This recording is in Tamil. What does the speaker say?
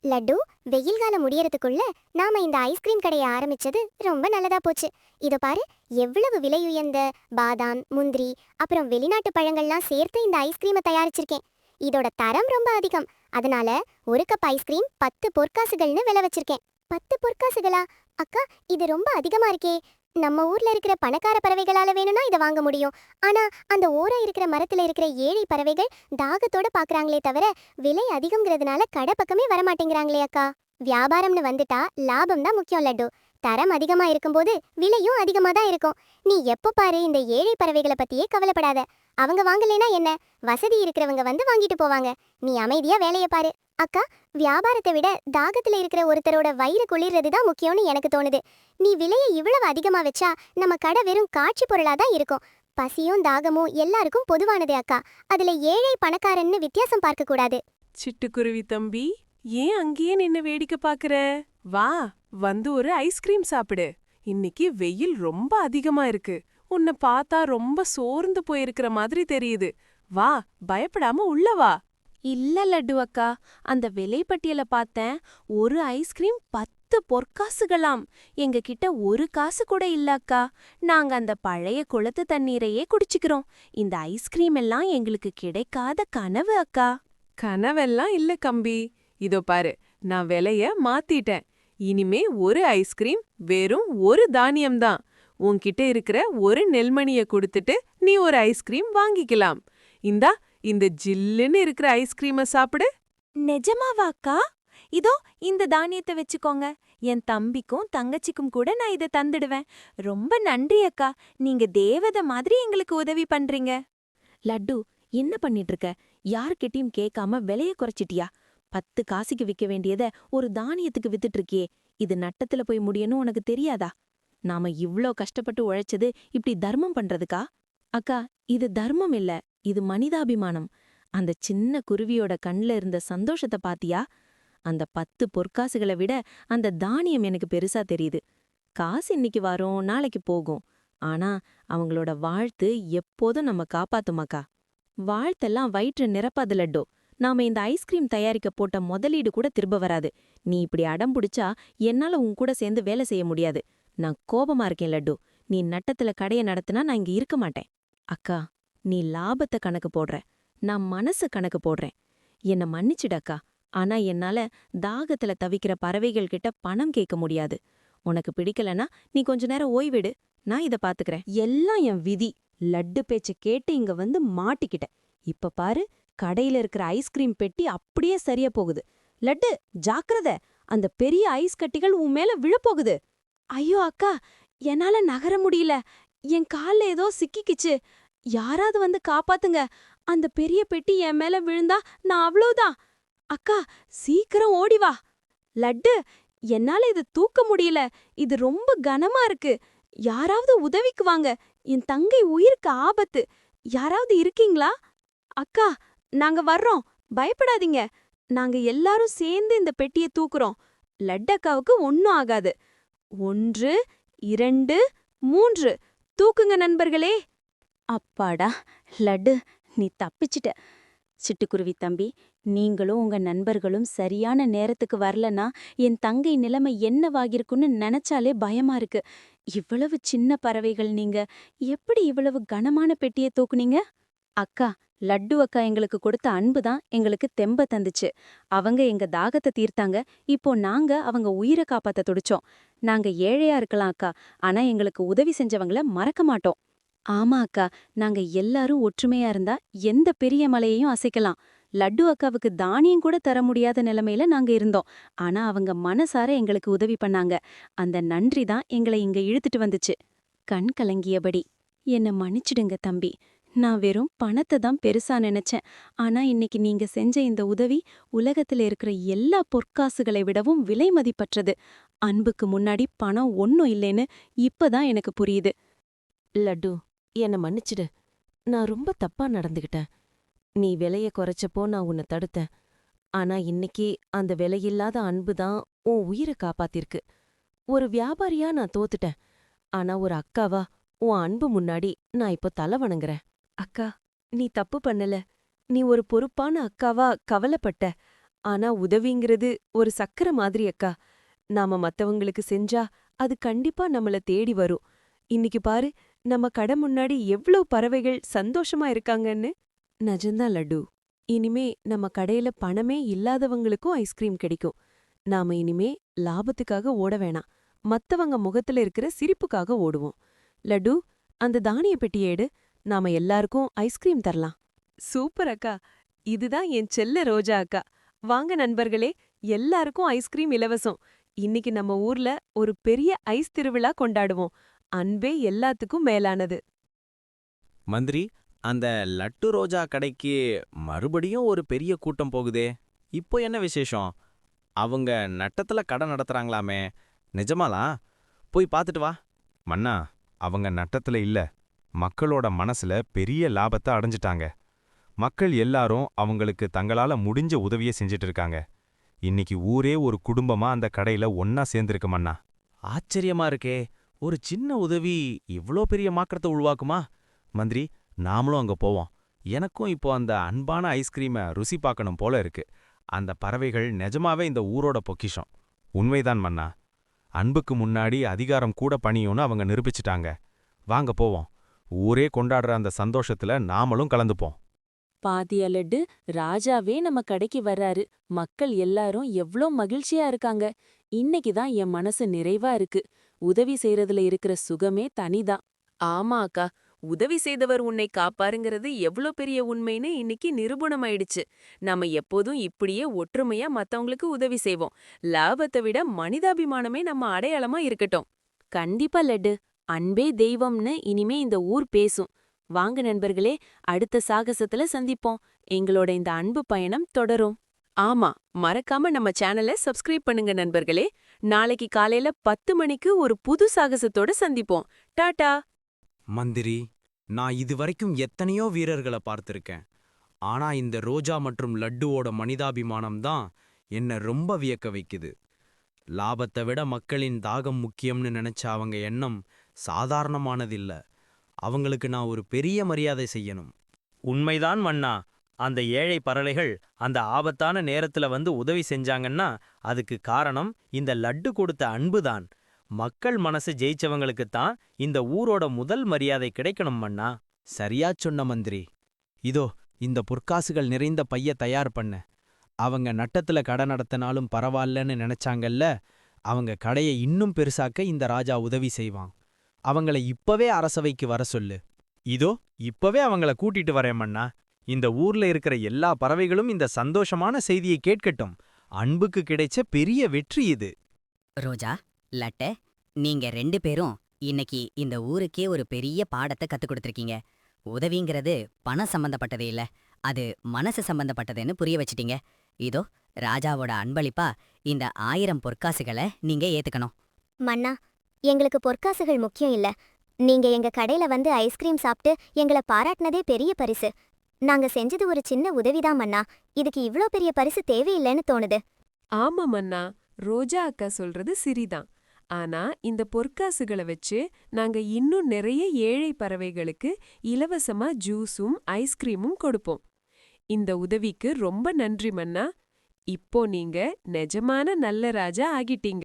லட்டு, வெயில் காலம் முடியறதுக்குள்ள நாம இந்த ஐஸ்கிரீம் கடையை ஆரம்பிச்சது ரொம்ப நல்லதா போச்சு. இதோ பாரு, எவ்வளவு விலை உயர்ந்த பாதாம், முந்திரி, அப்புறம் வெளிநாட்டு பழங்கள்லாம் சேர்த்து இந்த ஐஸ்கிரீமை தயாரிச்சிருக்கேன். இதோட தரம் ரொம்ப அதிகம். அதனால ஒரு கப் ஐஸ்கிரீம் 10 பொற்காசுகள்னு விலை வச்சிருக்கேன். 10 பொற்காசுகளா? அக்கா, இது ரொம்ப அதிகமா இருக்கே. நம்ம ஊர்ல இருக்கிற பணக்கார பறவைகளால வேணும்னா இதை வாங்க முடியும். ஆனா அந்த ஓரா இருக்கிற மரத்துல இருக்கிற ஏழை பறவைகள் தாகத்தோட பாக்குறாங்களே தவிர விலை அதிகம்ங்கிறதுனால கடை பக்கமே வரமாட்டேங்கிறாங்களே அக்கா. வியாபாரம்னு வந்துட்டா லாபம் தான் முக்கியம் லட்டு. தரம் அதிகமா இருக்கும்போது விலையும் அதிகமா தான் இருக்கும். நீ எப்போ பாரு இந்த ஏழை பறவைகளை பத்தியே கவலைப்படாத. அவங்க வாங்கலைனா என்ன, வசதி இருக்கிறவங்க வந்து வாங்கிட்டு போவாங்க. நீ அமைதியா வேலையை பாரு. அக்கா, வியாபாரத்தை விட தாகத்துல இருக்கிற ஒருத்தரோட வயிறு குளிர்றது தான் முக்கியம்னு எனக்கு தோணுது. நீ விலையை இவ்வளவு அதிகமா வச்சா நம்ம கடை வெறும் காட்சி பொருளா தான் இருக்கும். பசியும் தாகமும் எல்லாருக்கும் பொதுவானது அக்கா. அதுல ஏழை பணக்காரன்னு வித்தியாசம் பார்க்க கூடாது. சிட்டுக்குருவி தம்பி, ஏன் அங்கேயே நின்னு வேடிக்கை பாக்குற? வா, வந்து ஒரு ஐஸ்கிரீம் சாப்பிடு. இன்னைக்கு வெயில் ரொம்ப அதிகமா இருக்கு. உன்னை பார்த்தா ரொம்ப சோர்ந்து போயிருக்கிற மாதிரி தெரியுது. வா, பயப்படாம உள்ள வா. இல்ல லட்டு அக்கா, அந்த விலைப்பட்டியல பார்த்தேன். ஒரு ஐஸ்கிரீம் 10 பொற்காசுகளாம். எங்க கிட்ட ஒரு காசு கூட இல்ல அக்கா. நாங்க அந்த பழைய குளத்து தண்ணீரையே குடிச்சுக்கிறோம். இந்த ஐஸ்கிரீம் எல்லாம் எங்களுக்கு கிடைக்காத கனவு அக்கா. கனவெல்லாம் இல்ல கம்பி. இதோ பாரு, நான் விலைய மாத்திட்டேன். இனிமே ஒரு ஐஸ்கிரீம் வெறும் ஒரு தானியம்தான். உன்கிட்ட இருக்கிற ஒரு நெல்மணிய கொடுத்துட்டு நீ ஒரு ஐஸ்கிரீம் வாங்கிக்கலாம். இந்தா, இந்த ஜில்லுன்னு இருக்கிற ஐஸ்கிரீம சாப்பிடு. நிஜமாவா அக்கா? இதோ இந்த தானியத்தை வச்சுக்கோங்க. என் தம்பிக்கும் தங்கச்சிக்கும் கூட நான் இதை தந்துடுவேன். ரொம்ப நன்றி அக்கா. நீங்க தேவதை மாதிரி எங்களுக்கு உதவி பண்றீங்க. லட்டு, என்ன பண்ணிட்டு இருக்க? யார்கிட்டயும் கேட்காம விலைய குறைச்சிட்டியா? 10 காசுக்கு விற்க வேண்டியத ஒரு தானியத்துக்கு வித்துட்டு இருக்கியே. இது நட்டத்துல போய் முடியணும் உனக்கு தெரியாதா? நாம இவ்ளோ கஷ்டப்பட்டு உழைச்சது இப்படி தர்மம் பண்றதுக்கா? அக்கா, இது தர்மம் இல்ல, இது மனிதாபிமானம். அந்த சின்ன குருவியோட கண்ல இருந்த சந்தோஷத்தை பாத்தியா? அந்த 10 பொற்காசுகளை விட அந்த தானியம் எனக்கு பெருசா தெரியுது. காசு இன்னைக்கு வரும், நாளைக்கு போகும். ஆனா அவங்களோட வாழ்த்து எப்போதும் நம்ம காப்பாத்துமாக்கா. வாழ்த்தெல்லாம் வயிற்று நிரப்பாது லட்டோ. நாம இந்த ஐஸ்கிரீம் தயாரிக்க போட்ட முதலீடு கூட திரும்ப வராது. நீ இப்படி அடம் புடிச்சா என்னால உன் கூட சேர்ந்து வேலை செய்ய முடியாது. நான் கோபமா இருக்கேன் லட்டு. நீ நட்டத்துல கடைய நடத்தினா நான் இங்க இருக்க மாட்டேன். அக்கா, நீ லாபத்தை கணக்கு போடுற, நான் மனசு கணக்கு போடுறேன். என்ன மன்னிச்சிடக்கா. ஆனா என்னால தாகத்துல தவிக்கிற பறவைகள் கிட்ட பணம் கேட்க முடியாது. உனக்கு பிடிக்கலனா நீ கொஞ்ச நேரம் ஓய்விடு, நான் இத பாத்துக்கிறேன். எல்லாம் என் விதி. லட்டு பேச்ச கேட்டு இங்க வந்து மாட்டிக்கிட்டேன். இப்ப பாரு, கடையில இருக்கிற ஐஸ்கிரீம் பெட்டி அப்படியே சரியா போகுது. லட்டு, ஜாக்கிரத, அந்த பெரிய ஐஸ் கட்டிகள் உன் மேல விழப்போகுது. ஐயோ அக்கா, என்னால நகர முடியல. என் கால்ல ஏதோ சிக்கிக்கிச்சு. யாராவது வந்து காப்பாத்துங்க. அந்த பெரிய பெட்டி என் மேல விழுந்தா நான் அவ்வளவுதான். அக்கா, சீக்கிரம் ஓடி வா. லட்டு, என்னால இது தூக்க முடியல. இது ரொம்ப கனமா இருக்கு. யாராவது உதவிக்கு வாங்க. என் தங்கை உயிருக்கு ஆபத்து. யாராவது இருக்கீங்களா? அக்கா, நாங்க வர்றோம். பயப்படாதீங்க. நாங்க எல்லாரும் சேர்ந்து இந்த பெட்டிய தூக்குறோம். லட்டக்காவுக்கு ஒன்னும் ஆகாது. 1, 2, 3. தூக்குங்க நண்பர்களே. அப்பாடா, லட்டு, நீ தப்பிச்சிட்ட. சிட்டுக்குருவி தம்பி, நீங்களும் உங்க நண்பர்களும் சரியான நேரத்துக்கு வரலனா என் தங்கை நிலைமை என்னவாகிருக்குன்னு நினைச்சாலே பயமா இருக்கு. இவ்வளவு சின்ன பறவைகள் நீங்க எப்படி இவ்வளவு கனமான பெட்டிய தூக்குனீங்க? அக்கா, லட்டு அக்கா எங்களுக்கு கொடுத்த அன்பு தான் எங்களுக்கு தெம்ப தந்துச்சு. அவங்க எங்க தாகத்தை தீர்த்தாங்க. இப்போ நாங்க அவங்க உயிரை காப்பாத்த துடிச்சோம். நாங்க ஏழையா இருக்கலாம் அக்கா, ஆனா எங்களுக்கு உதவி செஞ்சவங்கள மறக்க மாட்டோம். ஆமா அக்கா, நாங்க எல்லாரும் ஒற்றுமையா இருந்தா எந்த பெரிய மலையையும் அசைக்கலாம். லட்டு அக்காவுக்கு தானியம் கூட தர முடியாத நிலைமையில நாங்க இருந்தோம். ஆனா அவங்க மனசார எங்களுக்கு உதவி பண்ணாங்க. அந்த நன்றி தான் எங்களை இங்க இழுத்துட்டு வந்துச்சு. கண் கலங்கியபடி, என்ன மன்னிச்சிடுங்க தம்பி. நான் வெறும் பணத்தை தான் பெருசா நினைச்சேன். ஆனா இன்னைக்கு நீங்க செஞ்ச இந்த உதவி உலகத்துல இருக்கிற எல்லா பொற்காசுகளை விடவும் விலை மதிப்பற்றது. அன்புக்கு முன்னாடி பணம் ஒன்னும் இல்லைன்னு இப்பதான் எனக்கு புரியுது. லட்டு, என்ன மன்னிச்சிடு. நான் ரொம்ப தப்பா நடந்துகிட்டேன். நீ விலைய குறைச்சப்போ நான் உன்னை தடுத்தேன். ஆனா இன்னைக்கு அந்த விலையில்லாத அன்பு தான் உன் உயிரை காப்பாத்திருக்கு. ஒரு வியாபாரியா நான் தோத்துட்டேன். ஆனா ஒரு அக்காவா உன் அன்பு முன்னாடி நான் இப்போ தலை வணங்குறேன். அக்கா, நீ தப்பு பண்ணல. நீ ஒரு பொறுப்பான அக்காவா கவலைப்பட்ட. ஆனா உதவிங்கிறது ஒரு சக்கரை மாதிரி அக்கா. நாம மத்தவங்களுக்கு செஞ்சா அது கண்டிப்பா நம்மள தேடி வரும். இன்னைக்கு பாரு, நம்ம கடை முன்னாடி எவ்ளோ பறவைகள் சந்தோஷமா இருக்காங்கன்னு. நிஜம்தான் லட்டு. இனிமே நம்ம கடையில பணமே இல்லாதவங்களுக்கும் ஐஸ்கிரீம் கிடைக்கும். நாம இனிமே லாபத்துக்காக ஓட வேணாம். மத்தவங்க முகத்துல இருக்கிற சிரிப்புக்காக ஓடுவோம். லட்டு, அந்த தானிய பெட்டியை எடு. நாம எல்லாருக்கும் ஐஸ்கிரீம் தரலாம். சூப்பர் அக்கா. இதுதான் என் செல்ல ரோஜா அக்கா. வாங்க நண்பர்களே, எல்லாருக்கும் ஐஸ்கிரீம் இலவசம். இன்னைக்கு நம்ம ஊர்ல ஒரு பெரிய ஐஸ் திருவிழா கொண்டாடுவோம். அன்பே எல்லாத்துக்கும் மேலானது. மந்திரி, அந்த லட்டு ரோஜா கடைக்கு மறுபடியும் ஒரு பெரிய கூட்டம் போகுதே. இப்போ என்ன விசேஷம்? அவங்க நட்டத்துல கடை நடத்துறாங்களாமே, நிஜமாலா? போய் பார்த்துட்டு வா. மன்னா, அவங்க நட்டத்துல இல்ல, மக்களோட மனசுல பெரிய லாபத்தை அடைஞ்சிட்டாங்க. மக்கள் எல்லாரும் அவங்களுக்கு தங்களால முடிஞ்ச உதவியை செஞ்சிட்டு இருக்காங்க. இன்னைக்கு ஊரே ஒரு குடும்பமா அந்த கடையில ஒன்னா சேர்ந்திருக்கு மன்னா. ஆச்சரியமா இருக்கே, ஒரு சின்ன உதவி இவ்ளோ பெரிய மாற்றத்தை உருவாக்குமா? மந்திரி, நாமளும் அங்க போவோம். எனக்கும் இப்போ அந்த அன்பான ஐஸ்கிரீமை ருசி பார்க்கணும் போல இருக்கு. அந்த பறவைகள் நிஜமாவே இந்த ஊரோட பொக்கிஷம். உண்மைதான் மன்னா. அன்புக்கு முன்னாடி அதிகாரம் கூட பணியும்னு அவங்க நிரூபிச்சிட்டாங்க. வாங்க போவோம். ஊரே கொண்டாடுற அந்த சந்தோஷத்துல நாமளும் கலந்துப்போம். பாத்தியா லட்டு, ராஜாவே நம்ம கடைக்கு வர்றாரு. மக்கள் எல்லாரும் எவ்ளோ மகிழ்ச்சியா இருக்காங்க. இன்னைக்கு தான் என் மனசு நிறைவா இருக்கு. உதவி செய்யறதுல இருக்கிற சுகமே தனிதான். ஆமா அக்கா, உதவி செய்தவர் உன்னை காப்பாருங்கிறது எவ்ளோ பெரிய உண்மைன்னு இன்னைக்கு நிரூபணமாயிடுச்சு. நாம எப்போதும் இப்படியே ஒற்றுமையா மத்தவங்களுக்கு உதவி செய்வோம். லாபத்தை விட மனிதாபிமானமே நம்ம அடையாளமா இருக்கட்டும். கண்டிப்பா லட்டு. அன்பே தெய்வம்னு இனிமே இந்த ஊர் பேசும். வாங்க நண்பர்களே, அடுத்த சாகசத்துல சந்திப்போம். எங்களோட இந்த அன்பு பயணம் தொடரும். ஆமா, மறக்காம நம்ம சேனலை சப்ஸ்கிரைப் பண்ணுங்க நண்பர்களே. நாளைக்கு காலையில 10 மணிக்கு ஒரு புது சாகசத்தோட சந்திப்போம். டாடா. மந்திரி, நான் இதுவரைக்கும் எத்தனையோ வீரர்களை பார்த்திருக்கேன். ஆனா இந்த ரோஜா மற்றும் லட்டுவோட மனிதாபிமானம் தான் என்ன ரொம்ப வியக்க வைக்குது. லாபத்தை விட மக்களின் தாகம் முக்கியம்னு நினைச்ச அவங்க எண்ணம் சாதாரணமானதில்ல. அவங்களுக்கு நான் ஒரு பெரிய மரியாதை செய்யணும். உண்மைதான் மன்னா. அந்த ஏழை பறவைகள் அந்த ஆபத்தான நேரத்துல வந்து உதவி செஞ்சாங்கன்னா அதுக்கு காரணம் இந்த லட்டு கொடுத்த அன்புதான். மக்கள் மனசு ஜெயிச்சவங்களுக்குத்தான் இந்த ஊரோட முதல் மரியாதை கிடைக்கணும் மன்னா. சரியா சொன்ன மந்திரி. இதோ இந்த பொற்காசுகள் நிறைந்த பைய தயார் பண்ண. அவங்க நட்டத்துல கடை நடத்தினாலும் பரவாயில்லன்னு நினைச்சாங்கல்ல, அவங்க கடையை இன்னும் பெருசாக்க இந்த ராஜா உதவி செய்வான். அவங்கள இப்பவே அரசவைக்கு வர சொல்லு. இதோ இப்பவே அவங்கள கூட்டிட்டு வரேன் மன்னா. இந்த ஊர்ல இருக்கிற எல்லா பறவைகளும் இந்த சந்தோஷமான செய்தியை கேட்கட்டும். அன்புக்கு கிடைச்ச பெரிய வெற்றி இது. ரோஜா, லட்ட, நீங்க 2 பேரும் இன்னைக்கு இந்த ஊருக்கே ஒரு பெரிய பாடத்தை கத்துக் கொடுத்திருக்கீங்க. உதவிங்கிறது பணம் சம்பந்தப்பட்டதே இல்ல, அது மனசு சம்பந்தப்பட்டதுன்னு புரிய வச்சிட்டீங்க. இதோ ராஜாவோட அன்பளிப்பா இந்த 1000 பொற்காசுகளை நீங்க ஏத்துக்கணும். மன்னா, எங்களுக்கு பொற்காசுகள் முக்கியம் இல்ல. நீங்க எங்க கடையில வந்து ஐஸ்கிரீம் சாப்பிட்டு எங்களை பாராட்டினதே பெரிய பரிசு. நாங்க செஞ்சது ஒரு சின்ன உதவிதான் மன்னா. இதுக்கு இவ்ளோ பெரிய பரிசு தேவையில்லைன்னு தோணுது. ஆமா மன்னா, ரோஜா அக்கா சொல்றது சரிதான். ஆனா இந்த பொற்காசுகளை வச்சு நாங்க இன்னும் நிறைய ஏழை பறவைகளுக்கு இலவசமா ஜூஸும் ஐஸ்கிரீமும் கொடுப்போம். இந்த உதவிக்கு ரொம்ப நன்றி மன்னா. இப்போ நீங்க நிஜமான நல்ல ராஜா ஆகிட்டீங்க.